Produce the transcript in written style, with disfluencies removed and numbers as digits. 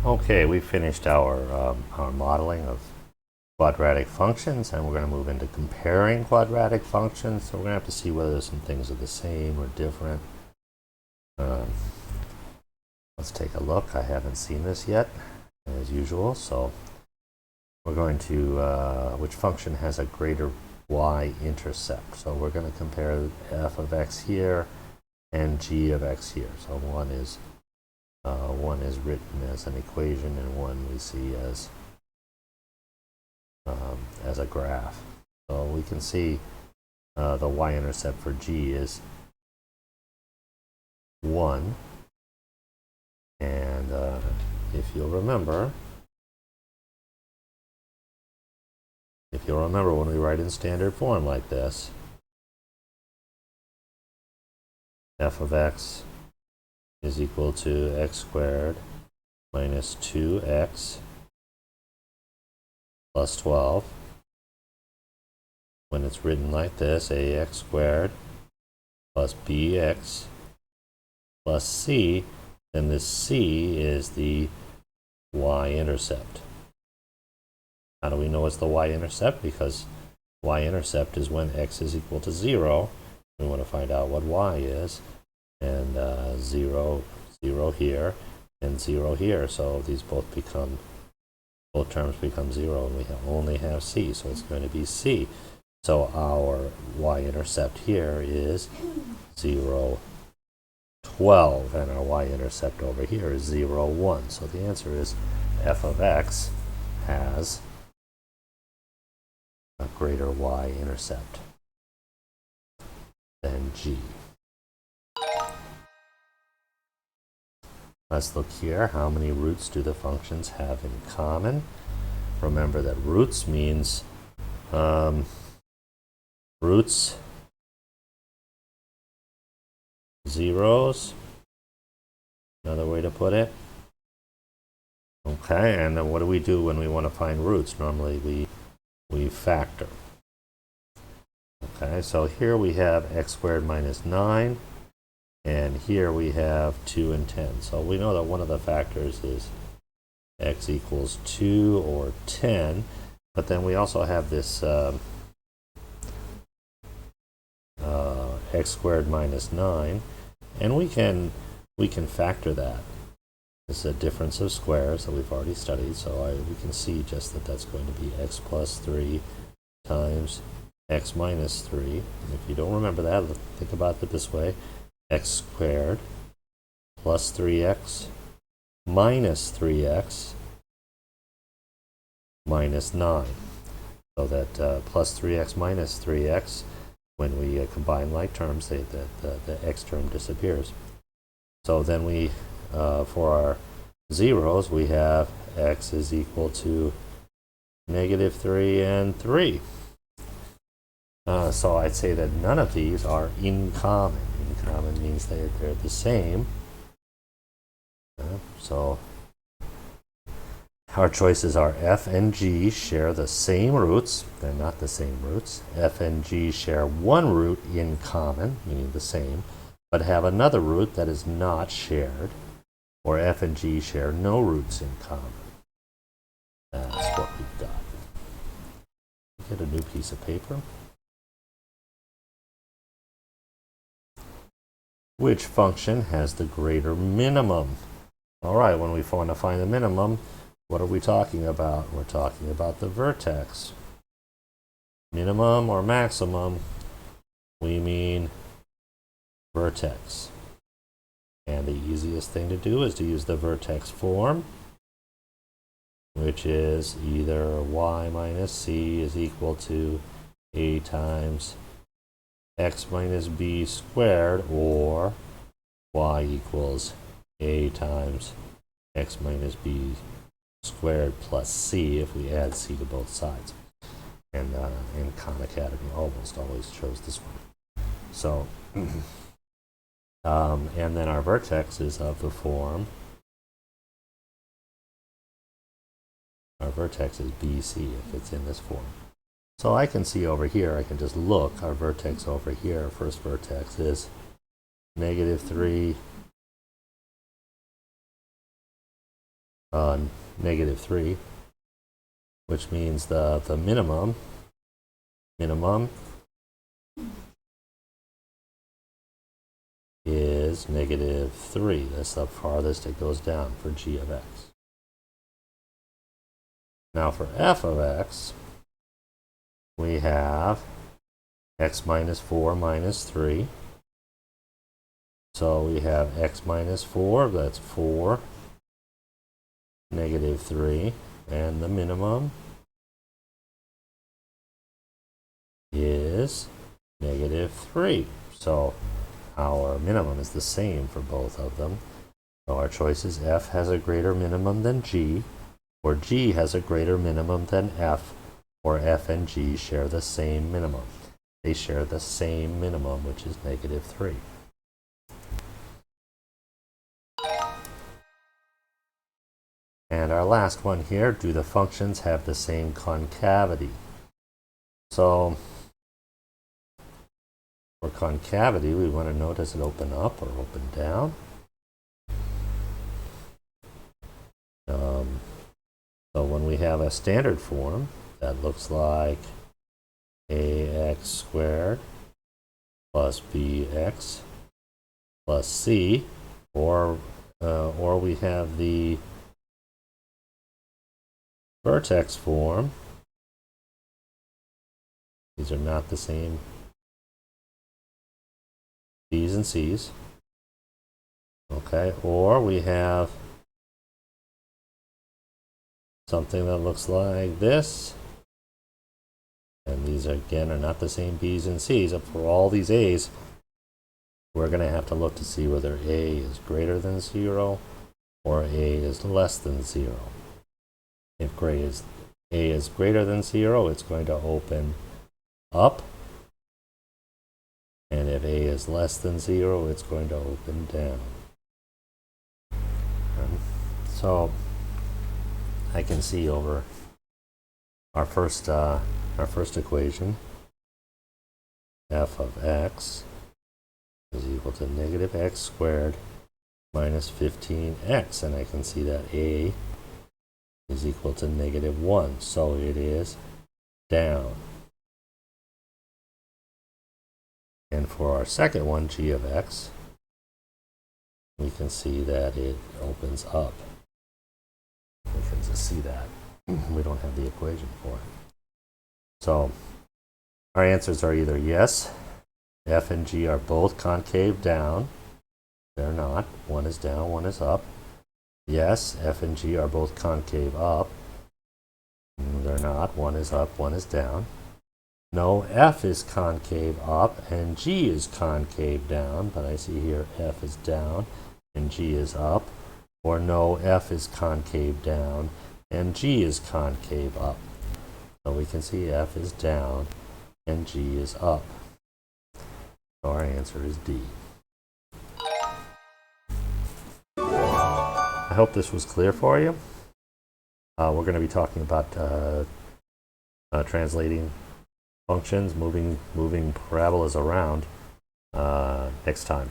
Okay, we finished our modeling of quadratic functions, and we're going to move into comparing quadratic functions. So we're going to have to see whether some things are the same or different. Let's take a look. I haven't seen this yet, as usual. So we're going to, which function has a greater y-intercept? So we're going to compare f of x here and g of x here. So one is written as an equation, and one we see as a graph. So we can see the y-intercept for g is 1, and if you'll remember when we write in standard form like this, f of x is equal to x squared minus 2x plus 12. When it's written like this, ax squared plus bx plus c, then this c is the y-intercept. How do we know it's the y-intercept? Because y-intercept is when x is equal to 0. We want to find out what y is, and 0 here and 0 here. So these both terms become 0, and we only have c, so it's going to be c. So our y-intercept here is 0, 12, and our y-intercept over here is 0, 1. So the answer is f of x has a greater y-intercept than g. Let's look here. How many roots do the functions have in common? Remember that roots means roots, zeros, another way to put it. Okay, and then what do we do when we want to find roots? Normally we factor. Okay, so here we have x squared minus 9, and here we have 2 and 10. So we know that one of the factors is x equals 2 or 10, but then we also have this x squared minus 9, and we can factor that. This is a difference of squares that we've already studied, so we can see just that that's going to be x plus 3 times x minus 3. And if you don't remember that, think about it this way: x squared plus 3x minus 3x minus 9. So that plus 3x minus 3x, when we combine like terms, the x term disappears. So then we, for our zeros, we have x is equal to negative 3 and 3. So I'd say that none of these are in common. In common means they're the same. So our choices are f and g share the same roots. They're not the same roots. F and g share one root in common, meaning the same, but have another root that is not shared. Or f and g share no roots in common. That's what we've got. Get a new piece of paper. Which function has the greater minimum? All right, when we want to find the minimum, what are we talking about? We're talking about the vertex. Minimum or maximum, we mean vertex. And the easiest thing to do is to use the vertex form, which is either y minus c is equal to a times x minus b squared, or y equals a times x minus b squared plus c if we add c to both sides. And in Khan Academy almost always chose this one. So and then our vertex is of the form, our vertex is BC if it's in this form. So I can see over here, I can just look, our vertex over here, our first vertex is negative 3 negative 3, which means the minimum is negative 3. That's the farthest it goes down for g of x. Now for f of x, we have x minus 4 minus 3. So we have x minus 4, that's 4, negative 3, and the minimum is negative 3. So our minimum is the same for both of them. So our choice is f has a greater minimum than g, or g has a greater minimum than f, or f and g share the same minimum. They share the same minimum, which is negative 3. And our last one here, do the functions have the same concavity? So for concavity, we want to know, does it open up or open down? So when we have a standard form, that looks like ax squared plus bx plus c, or we have the vertex form. These are not the same b's and c's. Okay, or we have something that looks like this. And these again are not the same b's and c's. And for all these a's, we're going to have to look to see whether a is greater than 0 or a is less than 0. If a is greater than 0, it's going to open up. And if a is less than 0, it's going to open down. So I can see over our first equation, f of x is equal to negative x squared minus 15x, and I can see that a is equal to negative 1, so it is down. And for our second one, g of x, we can see that it opens up. We can just see that. We don't have the equation for it. So our answers are either yes, f and g are both concave down. They're not. One is down, one is up. Yes, f and g are both concave up. They're not. One is up, one is down. No, f is concave up and g is concave down, but I see here f is down and g is up. Or no, f is concave down and g is concave up. So we can see f is down and g is up. So our answer is D. I hope this was clear for you. We're going to be talking about translating functions, moving parabolas around next time.